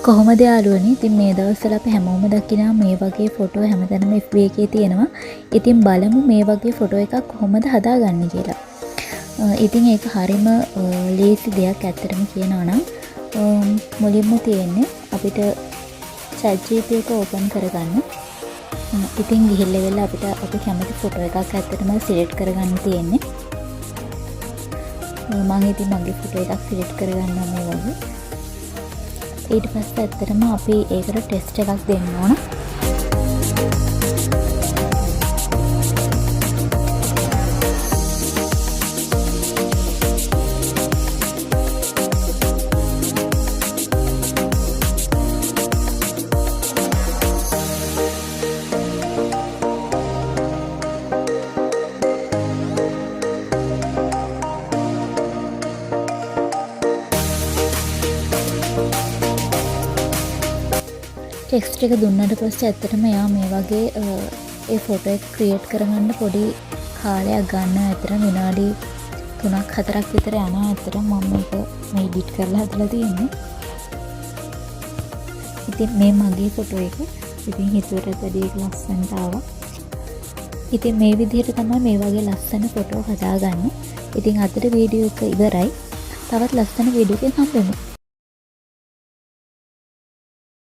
කොහොමද යාළුවනේ? ඉතින් මේ දවස්වල අපි හැමෝම දකිනවා මේ වගේ ෆොටෝ හැමතැනම FB එකේ තියෙනවා. ඉතින් බලමු මේ වගේ ෆොටෝ එකක් කොහොමද හදාගන්නේ කියලා. ඉතින් ඒක හරිම ලේසි දෙයක් ඇත්තටම කියනවා නම්. මුලින්ම තියෙන්නේ අපිට ChatGPT එක ඕපන් කරගන්න. ඉතින් ගිහිල්ලා වෙලා අපිට අපි කැමති ෆොටෝ එකක් ඇත්තටම සිලෙක්ට් කරගන්න තියෙන්නේ. මම ඉතින් මගේ ෆොටෝ එකක් සිලෙක්ට් කරගන්නවා මේ වගේ. ඊට පස්සේ ඇත්තටම අපි ඒකට ටෙස්ට් එකක් දෙන්න ඕන. ටෙක්ස්ට් එක දුන්නට පස්සේ ඇත්තටම එයා මේ වගේ ඒ ෆොටෝ එක ක්‍රියේට් කරගන්න පොඩි කාලයක් ගන්න. ඇත්තටම විනාඩි 3-4ක් විතර යනවා. ඇත්තටම මම මේක මේ එඩිට් කරලා හදලා තියෙන්නේ. ඉතින් මේ මගේ ෆොටෝ එක. ඉතින් හිතුවට වැඩි ලස්සනට ආවා. ඉතින් මේ විදිහට තමයි මේ වගේ ලස්සන ෆොටෝ හදාගන්නේ. ඉතින් අදට වීඩියෝ එක ඉවරයි. තවත් ලස්සන වීඩියෝ එකකින් හම්බෙමු.